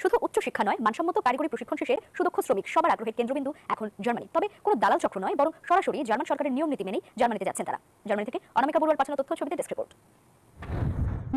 শুধু উচ্চ শিক্ষা নয়, মানসম্মত কারিগরি প্রশিক্ষণ শেষে সুদক্ষ শ্রমিক সবার আগ্রহের কেন্দ্রবিন্দু এখন জার্মানি। তবে কোনো দালাল চক্র নয়, বরং সরাসরি জার্মান সরকারের নিয়ম নীতি মেনেই জার্মানিতে যাচ্ছেন তারা। জার্মানি থেকে অনামিকা বড়ুয়ার পাঠানো তথ্য, ছবিতে ডেস্ক রিপোর্ট।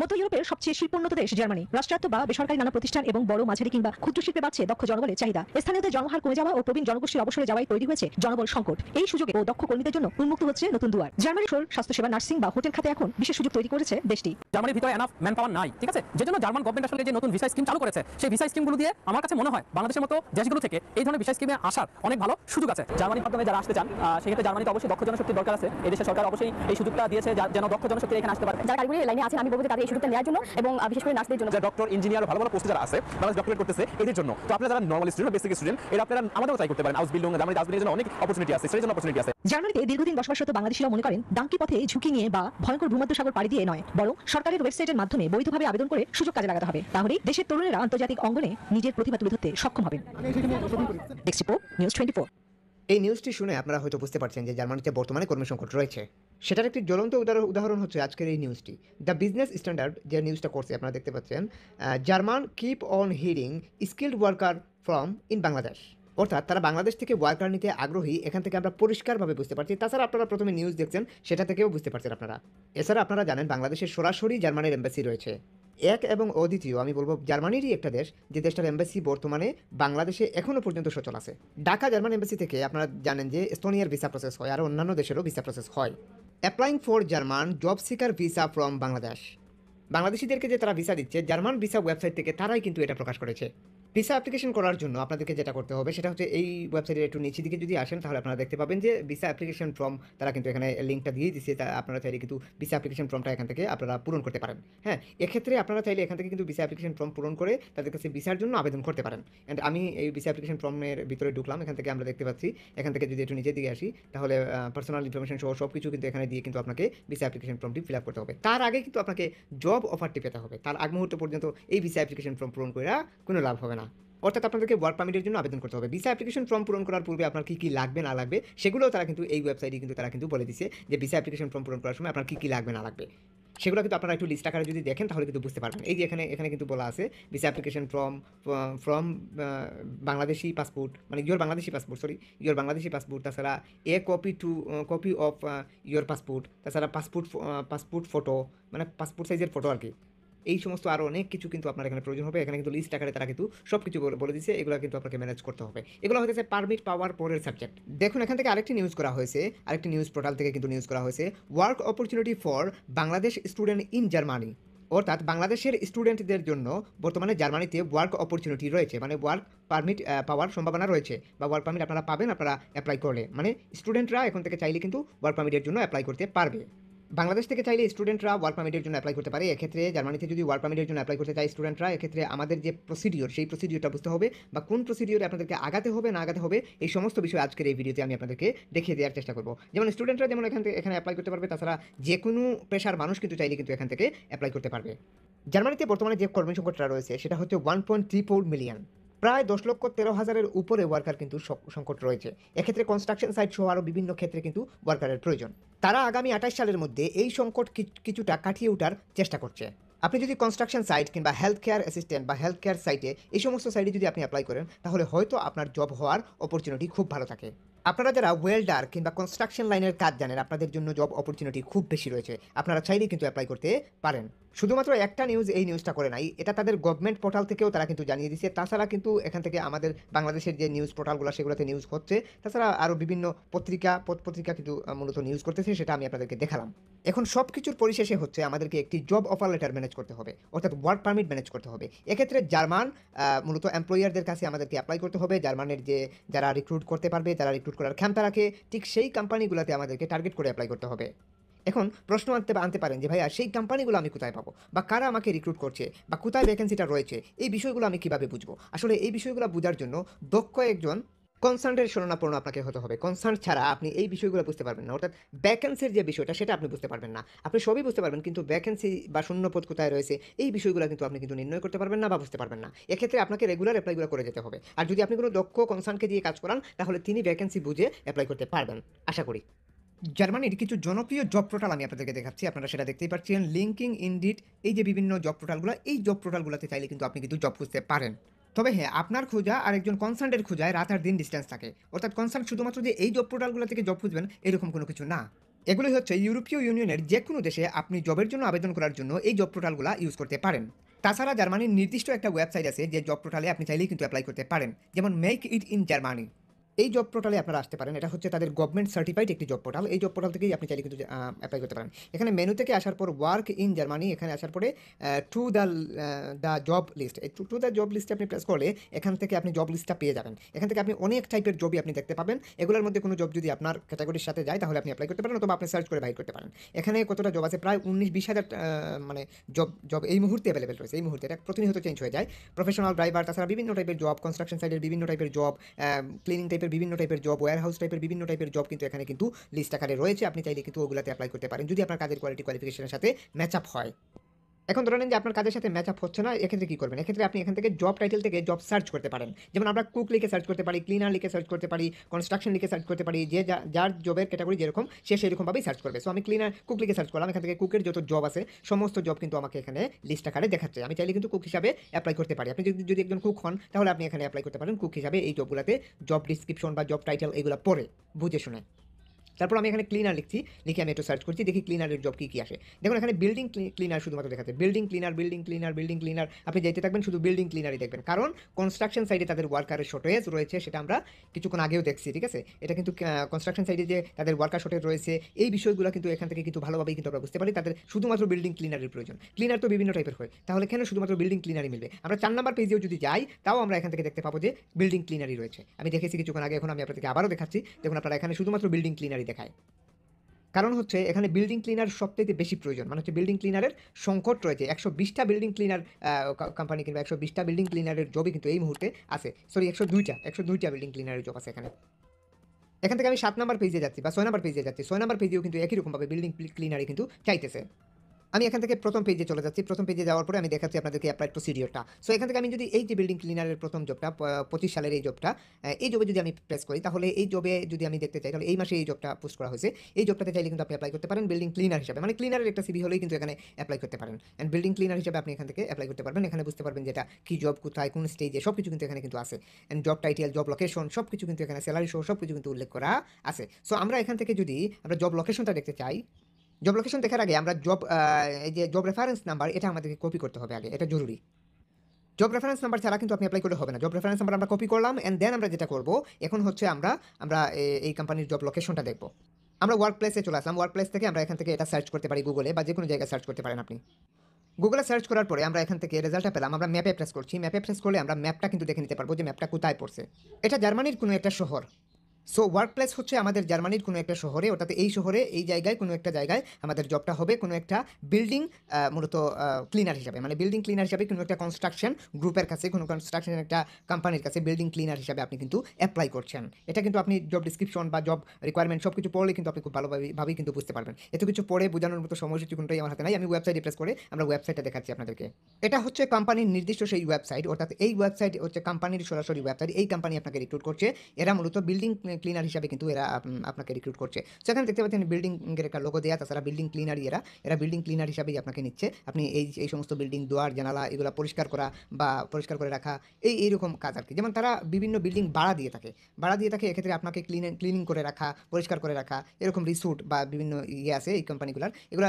মধ্য ইউরোপের সবচেয়ে শিল্পোন্নত দেশ জার্মানি। রাষ্ট্রায়ত্ত বা বেসরকারি নানা প্রতিষ্ঠান এবং বড় মাঝারি কিংবা ক্ষুদ্র শিল্পে বাড়ছে দক্ষ জনবলের চাহিদা। স্থানীয়দের জনহার কমে যাওয়া ও প্রবীণ জনগোষ্ঠীর অবসরে যাওয়ায় তৈরি হয়েছে জনবল সংকট। এই সুযোগে ও দক্ষ কর্মীদের জন্য উন্মুক্ত হচ্ছে নতুন দুয়ার। জার্মানির স্বাস্থ্যসেবা, নার্সিং বা হোটেল খাতে এখন বিশেষ সুযোগ তৈরি করেছে দেশটি। জার্মানির ভিতরে এনাফ ম্যান পাওয়ার নাই, ঠিক আছে? যেজন্য জার্মান গভর্নমেন্ট আসলে যে নতুন ভিসা স্কিম চালু করেছে, সেই ভিসা স্কিমগুলো দিয়ে আমার কাছে মনে হয় বাংলাদেশের মতো দেশগুলো থেকে এই ধরনের ভিসা স্কিমে আসার অনেক ভালো সুযোগ আছে। জার্মানির মাধ্যমে যারা আসতে চান, সেক্ষেত্রে জার্মানিতে অবশ্যই দক্ষ জনশক্তির দরকার আছে। এই দেশের সরকার অবশ্যই এই সুযোগটা দিয়েছে যেন দক্ষ জনশক্তি এখানে আসতে পারে। যারা কারিগরি লাইনে আছেন, আমি বলবো যে তাদের এই সুযোগটা নেওয়ার জন্য এবং বিশেষ করে নার্সদের জন্য। ডক্টর, ইঞ্জিনিয়ার, ভালো ভালো পোস্টে যারা আছে, বাংলাদেশ ডক্টরেট করতেছে এদের জন্য। তো আপনারা যারা নরমাল স্টুডেন্ট, বেসিক স্টুডেন্ট, এরা আপনারা আমাদেরও ট্রাই করতে পারেন। আউসবিল্ডিং, জার্মানিতে আউসবিল্ডিং এর জন্য অনেক অপরচুনিটি আছে, সেই জন্য অপরচুনিটি আছে। জার্মানিতে দীর্ঘদিন বসবাসরত বাংলাদেশিরা মনে করেন ডাঙ্কি পথে ঝুঁকি নিয়ে বা ভয়ঙ্কর ভূমধ্যসাগর পাড়ি দিয়ে নয়, বরং সরকারের ওয়েবসাইটের মাধ্যমে বৈধভাবে আবেদন করে সুযোগ কাজে লাগাতে হবে। তাহলেই দেশের তরুণেরা আন্তর্জাতিক অঙ্গনে নিজের প্রতিভা তুলে ধরতে সক্ষম হবেন। Desk report, news 24। এই নিউজটি শুনে আপনারা হয়তো বুঝতে পারছেন যে জার্মানিতে বর্তমানে কর্মী সংকট রয়েছে। সেটার একটি জ্বলন্ত উদাহরণ হচ্ছে আজকের এই নিউজটি। দ্য বিজনেস স্ট্যান্ডার্ড যে নিউজটা করছে, আপনারা দেখতে পাচ্ছেন, German keep on hearing skilled worker from in Bangladesh. অর্থাৎ তারা বাংলাদেশ থেকে ওয়ার্কার নিতে আগ্রহী। এখান থেকে আমরা পরিষ্কারভাবে বুঝতে পারছি। তাছাড়া আপনারা প্রথমে নিউজ দেখছেন, সেটা থেকেও বুঝতে পারছেন আপনারা। এছাড়া আপনারা জানেন বাংলাদেশের সরাসরি জার্মানির এম্বাসি রয়েছে। এক এবং অদ্বিতীয়, আমি বলবো জার্মানিরই একটা দেশ, যে দেশটার এম্বাসি বর্তমানে বাংলাদেশে এখনও পর্যন্ত সচল আছে। ঢাকা জার্মান এম্বাসি থেকে আপনারা জানেন যে এস্তোনিয়ার ভিসা প্রসেস হয়, আর অন্যান্য দেশেরও ভিসা প্রসেস হয়। Applying for German job seeker visa from Bangladesh. বাংলাদেশিদেরকে যে তারা ভিসা দিচ্ছে, জার্মান ভিসা ওয়েবসাইট থেকে তারাই কিন্তু এটা প্রকাশ করেছে। ভিসা অ্যাপ্লিকেশন করার জন্য আপনাদেরকে যেটা করতে হবে সেটা হচ্ছে এই ওয়েবসাইটের একটু নিচের দিকে যদি আসেন, তাহলে আপনারা দেখতে পাবেন যে ভিসা অ্যাপ্লিকেশন ফর্ম তারা কিন্তু এখানে লিঙ্কটা দিয়ে দিচ্ছে। তা আপনারা চাইলে কিন্তু ভিসা অ্যাপ্লিকেশন ফর্মটা এখান থেকে আপনারা পূরণ করতে পারেন। হ্যাঁ, এক্ষেত্রে আপনারা চাইলে এখান থেকে কিন্তু ভিসা অ্যাপ্লিকেশন ফর্ম পূরণ করে তাদের কাছে ভিসার জন্য আবেদন করতে পারেন। অ্যান্ড আমি এই ভিসা অ্যাপ্লিকেশন ফর্মের ভিতরে ঢুকলাম। এখান থেকে আমরা দেখতে পাচ্ছি, এখান থেকে যদি একটু নিচের দিকে আসি, তাহলে পার্সোনাল ইনফরমেশন সহ সব কিছু কিন্তু এখানে দিয়ে কিন্তু আপনাকে ভিসা অ্যাপ্লিকেশন ফর্মটি ফিল আপ করতে হবে। তার আগে কিন্তু আপনাকে জব অফারটি পেতে হবে। তার আগ মুহূর্ত পর্যন্ত এই ভিসা অ্যাপ্লিকেশন ফর্ম পূরণ করে কোনো লাভ হবে না। অর্থাৎ আপনাদেরকে ওয়ার্ক পারমিটের জন্য আবেদন করতে হবে। ভিসা অ্যাপ্লিকেশন ফর্ম পূরণ করার পূর্বে আপনার কী কী লাগবে না লাগবে সেগুলোও তারা কিন্তু এই ওয়েবসাইটে কিন্তু তারা কিন্তু বলে দিচ্ছে যে ভিসা অ্যাপ্লিকেশন ফর্ম পূরণ করার সময় আপনার কী কী লাগবে না লাগবে সেগুলো কিন্তু আপনারা একটু লিস্ট আকারে যদি দেখেন তাহলে কিন্তু বুঝতে পারবেন। এই যে এখানে কিন্তু বলা আছে visa application from Bangladeshi passport, মানে ইয়োর বাংলাদেশি পাসপোর্ট, তাছাড়া কপি অফ ইয়োর পাসপোর্ট, তাছাড়া পাসপোর্ট ফটো, মানে পাসপোর্ট সাইজের ফটো আর কি। এই সমস্ত আরও অনেক কিছু কিন্তু আপনার এখানে প্রয়োজন হবে। এখানে কিন্তু লিস্ট আকারে তারা কিন্তু সব কিছু বলে দিচ্ছে। এগুলো কিন্তু আপনাকে ম্যানেজ করতে হবে। এগুলো হচ্ছে পারমিট পাওয়ার পরের সাবজেক্ট। দেখুন, এখান থেকে আরেকটি নিউজ করা হয়েছে, আরেকটি নিউজ পোর্টাল থেকে কিন্তু নিউজ করা হয়েছে, work opportunity for Bangladesh student in Germany. অর্থাৎ বাংলাদেশের স্টুডেন্টদের জন্য বর্তমানে জার্মানিতে ওয়ার্ক অপরচুনিটি রয়েছে, মানে ওয়ার্ক পারমিট পাওয়ার সম্ভাবনা রয়েছে, বা ওয়ার্ক পারমিট আপনারা পাবেন আপনারা অ্যাপ্লাই করলে। মানে স্টুডেন্টরা এখন থেকে চাইলে কিন্তু ওয়ার্ক পারমিটের জন্য অ্যাপ্লাই করতে পারবে। বাংলাদেশ থেকে চাইলে স্টুডেন্টরা ওয়ার্ক পারমিটের জন্য অ্যাপ্লাই করতে পারে। এক্ষেত্রে জার্মানিতে যদি ওয়ার্ক পারমিটের জন্য অ্যাপ্লাই করতে চায় স্টুডেন্টরা, এক্ষেত্রে আমাদের যে প্রসিডিওর, সেই প্রসিডিওরটা বুঝতে হবে, বা কোন প্রসিডিওরে আপনাদেরকে আগাতে হবে না আগাতে হবে, এই সমস্ত বিষয় আজকের এই ভিডিওতে আমি আপনাদেরকে দেখিয়ে দেওয়ার চেষ্টা করব। যেমন স্টুডেন্টরা যেমন এখানে অ্যাপ্লাই করতে পারবে, তাছাড়া যে কোনো পেশার মানুষ কিন্তু চাইলে কিন্তু এখান থেকে অ্যাপ্লাই করতে পারবে। জার্মানিতে বর্তমানে যে কর্মী সংকটটা রয়েছে সেটা হচ্ছে 1.34 মিলিয়ন, প্রায় 10,13,000-এর উপরে ওয়ার্কার কিন্তু সংকট রয়েছে। এক্ষেত্রে কনস্ট্রাকশন সাইট সহ আরও বিভিন্ন ক্ষেত্রে কিন্তু ওয়ার্কারের প্রয়োজন। তারা আগামী 28 সালের মধ্যে এই সংকট কিছুটা কাটিয়ে ওঠার চেষ্টা করছে। আপনি যদি কনস্ট্রাকশন সাইট কিংবা হেলথ কেয়ার অ্যাসিস্ট্যান্ট বা হেলথ কেয়ার সাইটে, এই সমস্ত সাইটে যদি আপনি অ্যাপ্লাই করেন, তাহলে হয়তো আপনার জব হওয়ার অপরচুনিটি খুব ভালো থাকে। আপনারা যারা ওয়েল্ডার কিংবা কনস্ট্রাকশন লাইনের কাজ জানেন, আপনাদের জন্য জব অপরচুনিটি খুব বেশি রয়েছে। আপনারা চাইলেই কিন্তু অ্যাপ্লাই করতে পারেন। শুধুমাত্র একটা নিউজ এই নিউজটা করে নাই, এটা তাদের গভর্নমেন্ট পোর্টাল থেকেও তারা কিন্তু জানিয়ে দিচ্ছে। তাছাড়া কিন্তু এখান থেকে আমাদের বাংলাদেশের যে নিউজ পোর্টালগুলো সেগুলোতে নিউজ হচ্ছে। তাছাড়া আরও বিভিন্ন পত্রিকা কিন্তু মূলত নিউজ করতেছে, সেটা আমি আপনাদেরকে দেখালাম। এখন সব কিছুর পরিশেষে হচ্ছে আমাদেরকে একটি জব অফার লেটার ম্যানেজ করতে হবে, অর্থাৎ ওয়ার্ক পারমিট ম্যানেজ করতে হবে। এক্ষেত্রে জার্মান মূলত এমপ্লয়ারদের কাছে আমাদেরকে অ্যাপ্লাই করতে হবে। জার্মানের যে যারা রিক্রুট করতে পারবে, যারা রিক্রুট করার ক্ষমতা রাখে, ঠিক সেই কোম্পানিগুলোতে আমাদেরকে টার্গেট করে অ্যাপ্লাই করতে হবে। এখন প্রশ্ন আনতে পারেন যে ভাইয়া সেই কোম্পানিগুলো আমি কোথায় পাবো, বা কারা আমাকে রিক্রুট করছে, বা কোথায় ভ্যাকেন্সিটা রয়েছে, এই বিষয়গুলো আমি কীভাবে বুঝবো? আসলে এই বিষয়গুলো বোঝার জন্য দক্ষ একজন কনসার্নের শরণাপন্ন আপনাকে হতে হবে। কনসার্ন ছাড়া আপনি এই বিষয়গুলো বুঝতে পারবেন না। অর্থাৎ ভ্যাকেন্সির যে বিষয়টা সেটা আপনি বুঝতে পারবেন না। আপনি সবই বুঝতে পারবেন, কিন্তু ভ্যাকেন্সি বা শূন্যপদ কোথায় রয়েছে এই বিষয়গুলো কিন্তু আপনি কিন্তু নির্ণয় করতে পারবেন না বা বুঝতে পারবেন না। এক্ষেত্রে আপনাকে রেগুলার অ্যাপ্লাইগুলো করে যেতে হবে। আর যদি আপনি কোনো দক্ষ কনসার্নকে দিয়ে কাজ করান, তাহলে তিনি ভ্যাকেন্সি বুঝে অ্যাপ্লাই করতে পারবেন আশা করি। জার্মানির কিছু জনপ্রিয় জব পোর্টাল আমি আপনাদেরকে দেখাচ্ছি, আপনারা সেটা দেখতেই পাচ্ছেন। লিঙ্কিং, ইনডিড, এই যে বিভিন্ন জব পোর্টালগুলো, এই জব পোর্টালগুলোতে চাইলে কিন্তু আপনি কিন্তু জব খুঁজতে পারেন। তবে হ্যাঁ, আপনার খোঁজা আর একজন কনসার্নের খোঁজায় রাত আর দিন ডিস্টেন্স থাকে। অর্থাৎ কনসার্ন শুধুমাত্র যে এই জব পোর্টালগুলো থেকে জব খুঁজবেন এরকম কোনো কিছু না। এগুলোই হচ্ছে ইউরোপীয় ইউনিয়নের যে কোনো দেশে আপনি জবের জন্য আবেদন করার জন্য এই জব পোর্টালগুলো ইউজ করতে পারেন। তাছাড়া জার্মানির নির্দিষ্ট একটা ওয়েবসাইট আছে যে জব পোর্টালে আপনি চাইলেই কিন্তু অ্যাপ্লাই করতে পারেন, যেমন মেক ইট ইন জার্মানি। এই জব পোর্টালে আপনারা আসতে পারেন। এটা হচ্ছে তাদের গভর্নমেন্ট সার্টিফাইড একটি জব পোর্টাল। এই জব পোর্টাল থেকেই আপনি চাইলে কিন্তু অ্যাপ্লাই করতে পারেন। এখানে মেনু থেকে আসার পর ওয়ার্ক ইন জার্মানি, এখানে আসার পরে টু দ্য জব লিস্ট, এই টু দ্য জব লিস্টে আপনি প্রেস করলে এখান থেকে আপনি জব লিস্টটা পেয়ে যাবেন। এখান থেকে আপনি অনেক টাইপের জবই আপনি দেখতে পাবেন। এগুলোর মধ্যে কোনো জব যদি আপনার ক্যাটাগরির সাথে যায় তাহলে আপনি অ্যাপ্লাই করতে পারেন, অথবা আপনি সার্চ করে বাইর করতে পারেন। এখানে কতটা জব আছে, প্রায় 19-20 হাজার মানে জব এই মুহূর্তে অ্যাভেলেবেল রয়েছে। এই মুহূর্তে এটা প্রতিনিয়ত চেঞ্জ হয়ে যায়। প্রফেশনাল ড্রাইভার, তাছাড়া বিভিন্ন টাইপের জব, কনস্ট্রাকশন সাইডের বিভিন্ন টাইপের জব, ক্লিনিং টাইপের বিভিন্ন টাইপের জব, ওয়্যারহাউস টাইপের বিভিন্ন টাইপের জব কিন্তু এখানে কিন্তু লিস্ট আকারে রয়েছে। আপনি চাইলে কিন্তু ওগুলাতে অ্যাপ্লাই করতে পারেন যদি আপনার কাজের কোয়ালিটি কোয়ালিফিকেশনের সাথে ম্যাচ আপ হয়। এখন ধরে নেন যে আপনার কাজের সাথে ম্যাচ আপ হচ্ছে না, এক্ষেত্রে কী করবেন? এক্ষেত্রে আপনি এখান থেকে জব টাইটেল থেকে জব সার্চ করতে পারেন। যেমন আমরা কুক লিখে সার্চ করতে পারি, ক্লিনার লিখে সার্চ করতে পারি, কনস্ট্রাকশন লিখে সার্চ করতে পারি। যে যার জবের ক্যাটাগরি যেরকম সে সেরকমভাবেই সার্চ করবে। সো আমি কুক লিখে সার্চ করলাম, এখান থেকে কুকের যত জব আছে সমস্ত জব কিন্তু আমাকে এখানে লিস্ট আকারে দেখাচ্ছে। আমি চাইলে কিন্তু কুক হিসাবে অ্যাপ্লাই করতে পারি। আপনি যদি একজন কুক হন তাহলে আপনি এখানে অ্যাপ্লাই করতে পারেন কুক হিসাবে। এই জবগুলোতে জব ডিসক্রিপশন বা জব টাইটেল এগুলো পড়ে বুঝে শুনে। তারপর আমি এখানে ক্লিনার লিখছি, লিখে আমি একটু সার্চ করছি, দেখি ক্লিনারের জব কী আছে। দেখুন এখানে বিল্ডিং ক্লিনার শুধুমাত্র দেখাচ্ছে, বিল্ডিং ক্লিনার। আপনি যেতে থাকবেন শুধু বিল্ডিং ক্লিনারই দেখবেন, কারণ কনস্ট্রাকশন সাইডে তাদের ওয়ার্কারের শর্টেজ রয়েছে, সেটা আমরা কিছুক্ষণ আগেও দেখছি, ঠিক আছে। এটা কিন্তু কনস্ট্রাকশন সাইডে যে তাদের ওয়ার্কার শর্টেজ রয়েছে এই বিষয়গুলো কিন্তু এখান থেকে কিন্তু ভালোভাবেই কিন্তু আমরা বুঝতে পারি তাদের শুধুমাত্র বিল্ডিং ক্লিনারের প্রয়োজন। ক্লিনার তো বিভিন্ন টাইপের হয়, তাহলে কেন শুধুমাত্র বিল্ডিং ক্লিনারই মিলবে? আমরা 4 নম্বর পেজেও যদি যাই তাও আমরা এখান থেকে দেখতে পাবো যে বিল্ডিং ক্লিনারই রয়েছে। আমি দেখেছি কিছুক্ষণ আগে, এখন আমি আপনাদেরকে আবারও দেখাচ্ছি। দেখুন আপনারা এখানে শুধুমাত্র বিল্ডিং ক্লিনারই দেখায়। কারণ হচ্ছে এখানে বিল্ডিং ক্লিনার সবথেকে বেশি প্রয়োজন, মানে হচ্ছে বিল্ডিং ক্লিনারের সংকট রয়েছে। 120টা বিল্ডিং ক্লিনার কোম্পানি কিংবা 120টা বিল্ডিং ক্লিনারের জবই কিন্তু এই মুহূর্তে আছে। সরি 102টা বিল্ডিং ক্লিনারের জব আছে এখানে। এখান থেকে আমি 7 নম্বর পেজে যাচ্ছি বা 6 নম্বর পেজে যাচ্ছি। 6 নম্বর পেজেও কিন্তু একই রকমভাবে বিল্ডিং ক্লিনারই কিন্তু চাইতেছে। আমি এখান থেকে প্রথম পেজে চলে যাচ্ছি। প্রথম পেজে যাওয়ার পরে আমি দেখাচ্ছি আপনাদেরকে অ্যাপ্লাই প্রসিডিওরটা। সো এখান থেকে আমি যদি এই যে বিল্ডিং ক্লিনারের প্রথম জবটা 25 সালের এই জবটা, এই জবে যদি আমি প্রেস করি তাহলে এই জবে যদি আমি দেখতে চাই তাহলে এই মাসে এই জবটা পোস্ট করা হয়েছে। এই জবটাতে চাইলে কিন্তু আপনি অ্যাপ্লাই করতে পারেন বিল্ডিং ক্লিনার হিসাবে, মানে ক্লিনারের একটা সিভি হলেই কিন্তু এখানে অ্যাপ্লাই করতে পারেন। অ্যান্ড বিল্ডিং ক্লিনার হিসাবে আপনি এখান থেকে অ্যাপ্লাই করতে পারবেন। এখানে বুঝতে পারবেন যেটা কী জব, কোথায়, কোন স্টেজে, সব কিছু কিন্তু এখানে কিন্তু আছে। And job title, job location সব কিছু কিন্তু এখানে, স্যালারি সহ সব কিছু কিন্তু উল্লেখ করা আছে। সো আমরা এখান থেকে যদি আমরা জব লোকেশনটা দেখতে চাই, জব লোকেশন দেখার আগে আমরা এই যে জব রেফারেন্স নাম্বার এটা আমাদেরকে কপি করতে হবে আগে, এটা জরুরি। জব রেফারেন্স নাম্বার ছাড়া কিন্তু আপনি অ্যাপ্লাই করলে হবে না। জব রেফারেন্স নাম্বার আমরা কপি করলাম, অ্যান্ড দেন আমরা যেটা করব এখন হচ্ছে আমরা এই কোম্পানির জব লোকেশনটা দেখব। আমরা ওয়ার্ক প্লেসে চলে আসলাম। ওয়ার্ক প্লেস থেকে আমরা এখান থেকে এটা সার্চ করতে পারি গুগলে, বা যে কোনো জায়গায় সার্চ করতে পারেন আপনি। গুগলে সার্চ করার পরে আমরা এখান থেকে রেজাল্টটা পেলাম। আমরা ম্যাপে প্রেস করছি, ম্যাপে প্রেস করলে আমরা ম্যাপটা কিন্তু দেখে নিতে পারবো যে ম্যাপটা কোথায় পড়ছে। এটা জার্মানির কোনো একটা শহর। সো ওয়ার্ক প্লেস হচ্ছে আমাদের জার্মানির কোনো একটা শহরে, অর্থাৎ এই শহরে এই জায়গায় কোনো একটা জায়গায় আমাদের জবটা হবে কোনো একটা বিল্ডিং মূলত ক্লিনার হিসাবে, মানে বিল্ডিং ক্লিনার হিসাবে কোনো একটা কনস্ট্রাকশন গ্রুপের কাছে, কোনো কনস্ট্রাকশন একটা কোম্পানির কাছে বিল্ডিং ক্লিনার হিসাবে আপনি কিন্তু অ্যাপ্লাই করছেন। এটা কিন্তু আপনি জব ডিসক্রিপশন বা জব রিকোয়ারমেন্ট সব কিছু পড়লে কিন্তু আপনি খুব ভালোভাবেই কিন্তু বুঝতে পারবেন। এত কিছু পড়ে বোঝানোর মতো সময়সূচি কোনটাই আমার হাতে নাই। আমি ওয়েবসাইটে প্রেস করে আমরা ওয়েবসাইটটা দেখাচ্ছি আপনাদেরকে। এটা হচ্ছে কোম্পানির নির্দিষ্ট সেই ওয়েবসাইট, অর্থাৎ এই ওয়েবসাইট হচ্ছে কোম্পানির সরাসরি ওয়েবসাইট। এই কোম্পানি আপনাকে রিক্রুট করছে, এরা মূলত বিল্ডিং ক্লিনার হিসাবে কিন্তু এরা আপনাকে রিক্রুট করছে। সেখানে দেখতে পাচ্ছেন বিল্ডিংয়ের একটা লোগো দেওয়া, তাছাড়া বিল্ডিং ক্লিনারই এরা বিল্ডিং ক্লিনার হিসাবেই আপনাকে নিচ্ছে। আপনি এই সমস্ত বিল্ডিং দুয়ার জানালা এগুলো পরিষ্কার করা বা পরিষ্কার করে রাখা এইরকম কাজ আর কি। যেমন তারা বিভিন্ন বিল্ডিং ভাড়া দিয়ে থাকে, এক্ষেত্রে আপনাকে ক্লিনিং করে রাখা, পরিষ্কার করে রাখা, এরকম রিসোর্ট বা বিভিন্ন আছে এই কোম্পানিগুলোর, এগুলো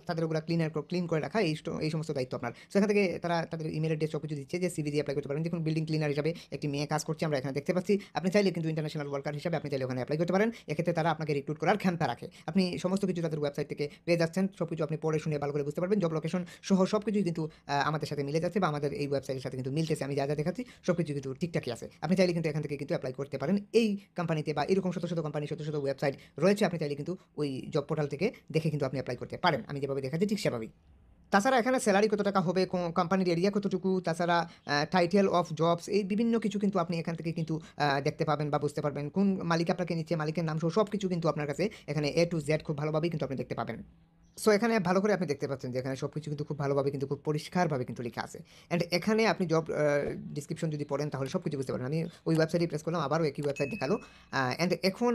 তাদের ওগুলো ক্লিন করে রাখা, এই সমস্ত দায়িত্ব আপনার। সেখান থেকে তারা তাদের ইমেল অ্যাড্রেস সব কিছু দিচ্ছে যে সিভি দিয়ে অ্যাপ্লাই করতে পারেন। দেখুন বিল্ডিং ক্লিনার হিসাবে একটি মেয়ে কাজ করছে আমরা এখানে দেখতে পাচ্ছি। আপনি চাইলে কিন্তু ইন্টারন্যাশনাল ওয়ার্কার হিসাবে আপনি চাইলে ওখানে অ্যাপ্লাই করতে পারেন। এক্ষেত্রে তারা আপনাকে রিক্রুট করার ক্ষমতা রাখে। আপনি সমস্ত কিছু তাদের ওয়েবসাইট থেকে পেয়ে যাচ্ছেন, সব কিছু আপনি পড়ে শুনে ভালো করে বুঝতে পারবেন। জব লোকেশন সহ সব কিছুই কিন্তু আমাদের সাথে মিলে যাচ্ছে বা আমাদের এই ওয়েবসাইটের সাথে কিন্তু মিলতেছে। আমি যা দেখাচ্ছি সব কিছু কিন্তু ঠিকঠাকই আছে। আপনি চাইলে কিন্তু এখান থেকে কিন্তু অ্যাপ্লাই করতে পারেন এই কোম্পানিতে, বা এরকম শত শত কোম্পানি, শত শত ওয়েবসাইট রয়েছে। আপনি চাইলে কিন্তু ওই জব পোর্টাল থেকে দেখে কিন্তু আপনি অ্যাপ্লাই করতে পারেন। আমি যেভাবে দেখাচ্ছি ঠিক সেভাবেই। তাছাড়া এখানে স্যালারি কত টাকা হবে, কোম্পানির এরিয়া কতটুকু, তাছাড়া টাইটেল অফ জবস, এই বিভিন্ন কিছু কিন্তু আপনি এখান থেকে কিন্তু দেখতে পাবেন বা বুঝতে পারবেন। কোন মালিক আপনাকে নিচ্ছে, মালিকের নাম সহ সব কিছু কিন্তু আপনার কাছে এখানে A to Z খুব ভালোভাবেই কিন্তু আপনি দেখতে পাবেন। সো এখানে ভালো করে আপনি দেখতে পাচ্ছেন যে এখানে সব কিছু কিন্তু খুব ভালোভাবে কিন্তু খুব পরিষ্কারভাবে কিন্তু লেখা আছে। অ্যান্ড এখানে আপনি জব ডিসক্রিপশন যদি পড়েন তাহলে সব কিছু বুঝতে পারবেন। আমি ওই ওয়েবসাইটে প্রেস করলাম, আবারও একই ওয়েবসাইট দেখালো। অ্যান্ড এখন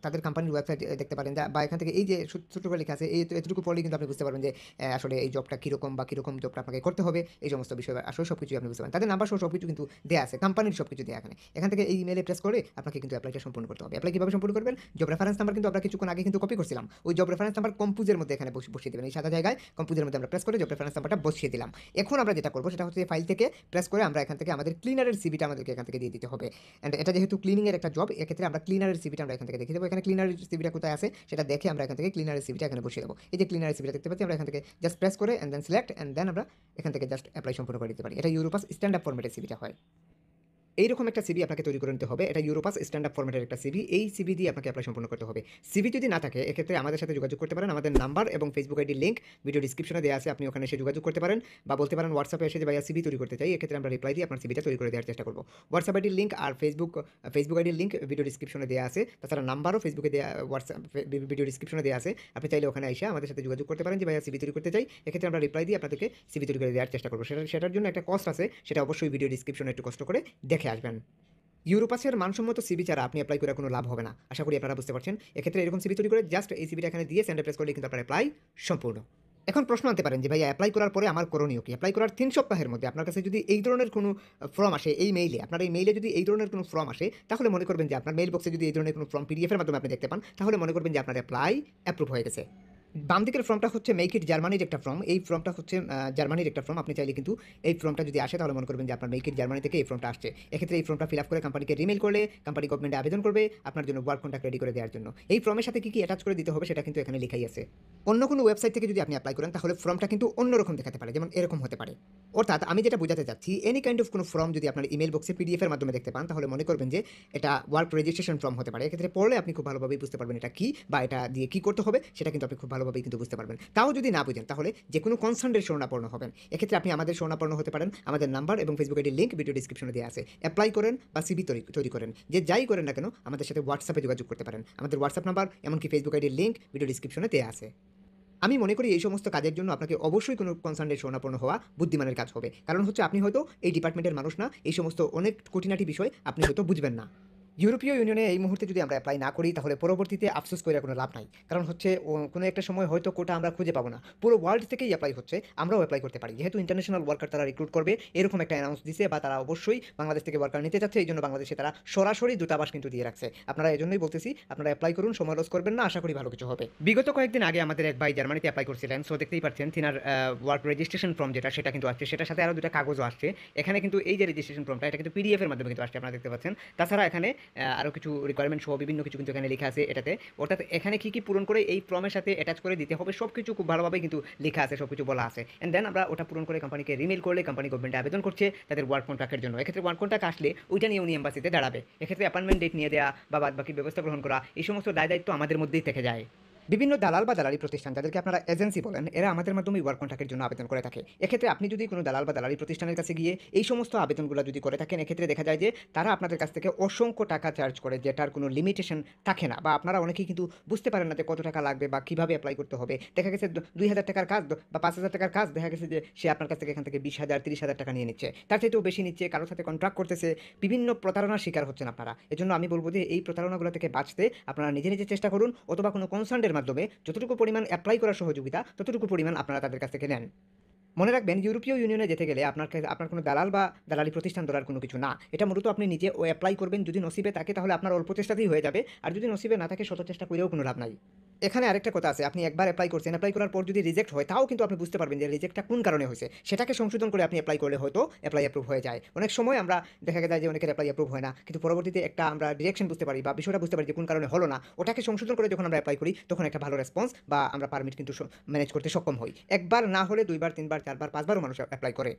তাদের কোম্পানির ওয়েবসাইট দেখতে পারেন বা এখান থেকে এই যে ছোট্ট করে লেখা আছে এতটুকু পড়লেই কিন্তু আপনি বুঝতে পারবেন যে আসলে এই জবটা কীরকম বা কীরকম জবটা আপনাকে করতে হবে, এই সমস্ত বিষয় আসলে সব কিছুই আপনি বুঝতে পারেন। তাদের নাম্বার সহ সব কিছু কিন্তু দেওয়া আছে, কোম্পানির সব কিছু দেওয়া এখান থেকে এই ইমেলে প্রেস করে আপনাকে কিন্তু অ্যাপ্লাইটা সম্পূর্ণ করতে হবে। অ্যাপ্লাই কীভাবে সম্পূর্ণ করবেন? জব রেফারেন্স নাম্বার কিন্তু আমরা কিছুক্ষণ আগে কিন্তু কপি করছিলাম, ওই জব রেফারেন্স নাম্বার কম্পোজের মধ্যে এখানে বসিয়ে দেবেন। এই সাদা জায়গায় কম্পোজের মধ্যে আমরা প্রেস করে জব রেফারেন্স নাম্বারটা বসিয়ে দিলাম। এখন আমরা যেটা করবো সেটা হচ্ছে ফাইল থেকে প্রেস করে আমরা এখান থেকে আমাদের ক্লিনারের সিভিটা আমাদেরকে এখান থেকে দিয়ে দিতে হবে। অ্যান্ড এটা যেহেতু ক্লিনিংয়ের একটা জব, এক্ষেত্রে আমরা ক্লিনারের সিভিটা আমরা এখান থেকে দেখিয়ে দেবো। এখানে ক্লিনারের সিভিটা কোথায় আছে সেটা দেখে আমরা এখান থেকে ক্লিনারের সিভিটা এখানে বসিয়ে দেবো। এই যে ক্লিনারের সিভিটা দেখতে পাচ্ছি, আমরা এখান থেকে জাস্ট প্রেস করে and then select and then আমরা এখান থেকে জাস্ট অ্যাপ্লাই সম্পূর্ণ করে দিতে পারি। এটা ইউরোপাস স্ট্যান্ড আপ ফরম্যাটের সিভিটা হয়। এইরকম একটা সিভি আপনাকে তৈরি করে নিতে হবে। এটা ইউরোপাস স্ট্যান্ড আপ ফরম্যাটের একটা সিভি। এই সিভি দিয়ে আপনাকে অ্যাপ্লাই সম্পূর্ণ করতে হবে। সিভি যদি না থাকে এক্ষেত্রে আমাদের সাথে যোগাযোগ করতে পারেন। আমাদের নাম্বার এবং ফেসবুক আইডির লিঙ্ক ভিডিও ডিসক্রিপশনে দেওয়া আছে, আপনি ওখানে এসে যোগাযোগ করতে পারেন বা বলতে পারেন হোয়াটসঅ্যাপে এসে যে ভাইয়া সিভি তৈরি করতে চাই, এক্ষেত্রে আমরা রিপ্লাই দিয়ে আপনার সিভিটা তৈরি করে দেওয়ার চেষ্টা করবো। হোয়াটসঅ্যাপ আইডির লিঙ্ক আর ফেসবুক আইডির লিঙ্ক ভিডিও ডিসক্রিপশনে দেওয়া আছে, তাছাড়া নাম্বারও ফেসবুকে দেওয়া, হোয়াটসঅ্যাপ ভিডিও ডিসক্রিপশনে দেওয়া আছে। আপনি চাইলে ওখানে এসে আমাদের সাথে যোগাযোগ করতে পারেন যে ভাইয়া সিভি তৈরি করতে চাই, এক্ষেত্রে আমরা রিপ্লাই দিয়ে আপনাদেরকে সিভি তৈরি করে দেওয়ার চেষ্টা করবো। সেটার জন্য একটা কস্ট আছে, সেটা অবশ্যই ভিডিও ডিসক্রিপশনে একটু কষ্ট করে দেখে আসবেন। ইউরোপাসের মানসম্মত সিভি ছাড়া আপনি অ্যাপ্লাই করে কোনো লাভ হবে না, আশা করি আপনারা বুঝতে পারছেন। এক্ষেত্রে এরকম সিভি তৈরি করে জাস্ট এই সিভিটা এখানে দিয়ে সেন্ড প্রেস করলে কিন্তু আপনার অ্যাপ্লাই সম্পূর্ণ। এখন প্রশ্ন আনতে পারেন যে ভাই অ্যাপ্লাই করার পরে আমার করণীয় কি? অ্যাপ্লাই করার 3 সপ্তাহের মধ্যে আপনার কাছে যদি এই ধরনের কোনো ফর্ম আসে এই মেইলে, আপনার এই মেইলে যদি এই ধরনের কোনো ফর্ম আসে, তাহলে মনে করবেন যে আপনার মেইল বক্সে যদি এই ধরনের কোনো ফর্ম পিডিএফের মাধ্যমে আপনি দেখতে পান, তাহলে মনে করবেন যে আপনার অ্যাপ্লাই অ্যাপ্রুভ হয়ে গেছে। বাম দিকের ফর্মটা হচ্ছে মেক ইট জার্মানির একটা ফর্ম, এই ফর্মটা হচ্ছে জার্মানির একটা ফর্ম। আপনি চাইলে কিন্তু এই ফর্মটা যদি আসে তাহলে মনে করবেন যে আপনার মেক ইট জার্মানি থেকে এই ফর্মটা আসছে। এক্ষেত্রে এই ফর্মটা ফিল আপ করে কোম্পানিকে রিমেল করলে কোম্পানি গভর্নমেন্টে আবেদন করবে আপনার জন্য ওয়ার্ক কন্ট্রাক্ট রেডি করে দেওয়ার জন্য। এই ফর্মের সাথে কী কী অ্যাটাচ করে দিতে হবে সেটা কিন্তু এখানে লেখাই আছে। অন্য কোনো ওয়েবসাইট থেকে যদি আপনি অ্যাপ্লাই করেন তাহলে ফর্মটা কিন্তু অন্যরকম দেখাতে পারে, যেমন এরকম হতে পারে। অর্থাৎ আমি যেটা বোঝাতে চাচ্ছি, এনি কাইন্ড অফ কোনো ফর্ম যদি আপনার ইমেল বক্সে পিডিএফের মাধ্যমে দেখতে পান তাহলে মনে করবেন যে এটা ওয়ার্ক রেজিস্ট্রেশন ফর্ম হতে পারে। এক্ষেত্রে পড়লে আপনি খুব ভালোভাবেই বুঝতে পারবেন এটা কী বা এটা দিয়ে কী করতে হবে সেটা কিন্তু আপনি খুব ভালোভাবেই কিন্তু বুঝতে পারবেন। তাও যদি না বুঝেন তাহলে যে কোনো কনসার্নের শরণাপন্ন হবেন। এক্ষেত্রে আপনি আমাদের শরণাপন্ন হতে পারেন। আমাদের নাম্বার এবং ফেসবুক আইডির লিঙ্ক ভিডিও ডিসক্রিপশনে দেওয়া আছে। অ্যাপ্লাই করেন বা সিভি তৈরি করেন, যে যাই করেন না কেন আমাদের সাথে হোয়াটসঅ্যাপে যোগাযোগ করতে পারেন। আমাদের হোয়াটসঅ্যাপ নাম্বার এমনকি ফেসবুক আইডির লিঙ্ক ভিডিও ডিসক্রিপশনে দেওয়া আছে। আমি মনে করি এই সমস্ত কাজের জন্য আপনাকে অবশ্যই কোনো কনসার্নের শরণাপন্ন হওয়া বুদ্ধিমানের কাজ হবে। কারণ হচ্ছে আপনি হয়তো এই ডিপার্টমেন্টের মানুষ না, এই সমস্ত অনেক খুঁটিনাটি বিষয় আপনি হয়তো বুঝবেন না। ইউরোপীয় ইউনিয়নে এই মুহূর্তে যদি আমরা অ্যাপ্লাই না করি তাহলে পরবর্তীতে আফসোস করে কোনো লাভ নাই। কারণ হচ্ছে কোনো একটা সময় হয়তো কোটা আমরা খুঁজে পাবো না, পুরো ওয়ার্ল্ড থেকেই অ্যাপ্লাই হচ্ছে, আমরাও অ্যাপ্লাই করতে পারি। যেহেতু ইন্টারন্যাশনাল ওয়ার্কার তারা রিক্রুট করবে এরকম একটা অ্যানাউন্স দিছে, বা তারা অবশ্যই বাংলাদেশ থেকে ওয়ার্কার নিতে চাচ্ছে, এই জন্য বাংলাদেশে তারা সরাসরি দূতাবাস কিন্তু দিয়ে রাখছে। আপনারা এই জন্যই বলতেছি আপনারা অ্যাপ্লাই করুন, সময় লস করবেন না, আশা করি ভালো কিছু হবে। বিগত কয়েকদিন আগে আমাদের এক ভাই জার্মানিতে অ্যাপ্লাই করছিলেন, সো দেখতেই পাচ্ছেন তিনার ওয়ার্ক রেজিস্ট্রেশন ফর্ম যেটা সেটা কিন্তু আসছে, সেটার সাথে আরও দুটো কাগজও আসছে। এখানে কিন্তু এই যে রেজিস্ট্রেশন ফর্মটা এটা কিন্তু পিডিএফের মাধ্যমে কিন্তু আসছে, আপনারা দেখতে পাচ্ছেন। তাছাড়া এখানে আরও কিছু রিকোয়ারমেন্ট সহ বিভিন্ন কিছু কিন্তু এখানে লেখা আছে এটাতে। অর্থাৎ এখানে কী কী পূরণ করে এই ফর্মের সাথে অ্যাটাচ করে দিতে হবে সব কিছু খুব ভালোভাবে কিন্তু লেখা আছে, সব কিছু বলা আছে। অ্যান্ড দেন আমরা ওটা পূরণ করে কোম্পানিকে রিমেল করলে কোম্পানি গভর্নমেন্টে আবেদন করছে তাদের ওয়ার্ক কন্ট্রাক্টের জন্য। এক্ষেত্রে ওয়ার্ক কন্ট্রাক্ট আসলে ওইটা নিয়ে উনি এম্বাসিতে দাঁড়াবে। এক্ষেত্রে অ্যাপয়েন্টমেন্ট ডেট নিয়ে দেওয়া বা বাদ বাকি ব্যবস্থা গ্রহণ করা, এই সমস্ত দায় দায়িত্ব আমাদের মধ্যেই থেকে যায়। বিভিন্ন দালাল বা দালালি প্রতিষ্ঠান, যাদেরকে আপনারা এজেন্সি বলেন, এরা আমাদের মাধ্যমে ওয়ার্ক কন্ট্রাক্টের জন্য আবেদন করে থাকে। এক্ষেত্রে আপনি যদি কোনো দালাল বা দালালি প্রতিষ্ঠানের কাছে গিয়ে এই সমস্ত আবেদনগুলো যদি করে থাকেন, এক্ষেত্রে দেখা যায় যে তারা আপনাদের কাছ থেকে অসংখ্য টাকা চার্জ করে, যেটার কোনো লিমিটেশন থাকে না, বা আপনারা অনেকেই কিন্তু বুঝতে পারেন না যে কত টাকা লাগবে বা কীভাবে অ্যাপ্লাই করতে হবে। দেখা গেছে 2000 টাকার কাজ বা 5000 টাকার কাজ, দেখা গেছে যে সে আপনার কাছ থেকে এখান থেকে 20,000 30,000 টাকা নিয়ে নিচ্ছে, তার চাইতেও বেশি নিচ্ছে, কারোর সাথে কন্ট্রাক্ট করতেছে, বিভিন্ন প্রতারণার শিকার হচ্ছেন আপনারা। এজন্য আমি বলবো যে এই প্রতারণাগুলো থেকে বাঁচতে আপনারা নিজে নিজে চেষ্টা করুন, অথবা কোনো কনসার্নের মাধ্যমে যতটুকু পরিমাণ অ্যাপ্লাই করার সহযোগিতা ততটুকু পরিমাণ আপনারা তাদের কাছ থেকে নেন। মনে রাখবেন, ইউরোপীয় ইউনিয়নে যেতে গেলে আপনার কোনো দালাল বা দালালি প্রতিষ্ঠান ধরার কোনো কিছু না। এটা মূলত আপনি নিজে অ্যাপ্লাই করবেন, যদি নসিবে থাকে তাহলে আপনার অল্প চেষ্টাতেই হয়ে যাবে, আর যদি নসিবে না থাকে শত চেষ্টা করেও কোনো লাভ নাই। এখানে আরেকটা কথা আছে, আপনি একবার অ্যাপ্লাই করছেন, অ্যাপ্লাই করার পর যদি রিজেক্ট হয় তাও কিন্তু আপনি বুঝতে পারবেন যে রিজেক্টটা কোন কারণে হয়েছে, সেটাকে সংশোধন করে আপনি অ্যাপ্লাই করলে হয়তো অ্যাপ্লাই অ্যাপ্রুভ হয়ে যায়। অনেক সময় আমরা দেখা যায় যে অনেকের অ্যাপ্লাই অ্যাপ্রুভ হয় না, কিন্তু পরবর্তীতে একটা আমরা ডিরেকশন বুঝতে পারি বা বিষয়টা বুঝতে পারি যে কোন কারণে হলো না, ওটাকে সংশোধন করে যখন আমরা অ্যাপ্লাই করি তখন একটা ভালো রেসপন্স বা আমরা পারমিট কিন্তু ম্যানেজ করতে সক্ষম হই। একবার না হলে 2বার 3বার 4বার 5বারও মানুষ অ্যাপ্লাই করে।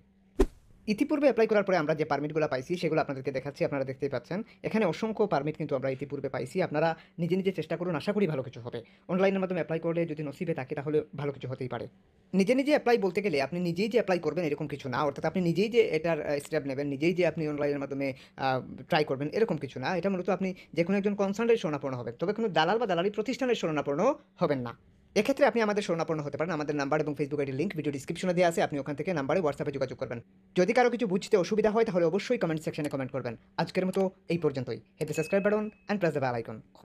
ইতিপূর্বে অ্যাপ্লাই করার পরে আমরা যে পারমিটগুলো পাইছি সেগুলো আপনাদেরকে দেখাচ্ছি, আপনারা দেখতেই পাচ্ছেন। এখানে অসংখ্য পারমিট কিন্তু আমরা ইতিপূর্বে পাইছি। আপনারা নিজে নিজে চেষ্টা করুন, আশা করি ভালো কিছু হবে। অনলাইনের মাধ্যমে অ্যাপ্লাই করলে যদি নসিবে থাকে তাহলে ভালো কিছু হতেই পারে। নিজে নিজে অ্যাপ্লাই বলতে গেলে আপনি নিজেই যে অ্যাপ্লাই করবেন এরকম কিছু না, অর্থাৎ আপনি নিজেই যে এটার স্টেপ নেবেন, নিজেই যে আপনি অনলাইনের মাধ্যমে ট্রাই করবেন এরকম কিছু না। এটা মূলত আপনি যে কোনো একজন কনসার্নের শরণাপন্ন হবেন, তবে কোনো দালাল বা দালালি প্রতিষ্ঠানের শরণাপন্ন হবেন না। এক্ষেত্রে আপনি আমাদের শরণাপন্ন হতে পারেন। আমাদের নাম্বার এবং ফেসবুক আইডির লিঙ্ক ভিডিও ডিসক্রিপশনে দেওয়া আছে। আপনি ওখান থেকে নাম্বারে হোয়াটসঅ্যাপে যোগাযোগ করবেন। যদি কারো কিছু বুঝতে অসুবিধা হয় তাহলে অবশ্যই কমেন্ট সেকশনে কমেন্ট করবেন। আজকের মতো এই পর্যন্তই। Hit the subscribe button and press the bell icon.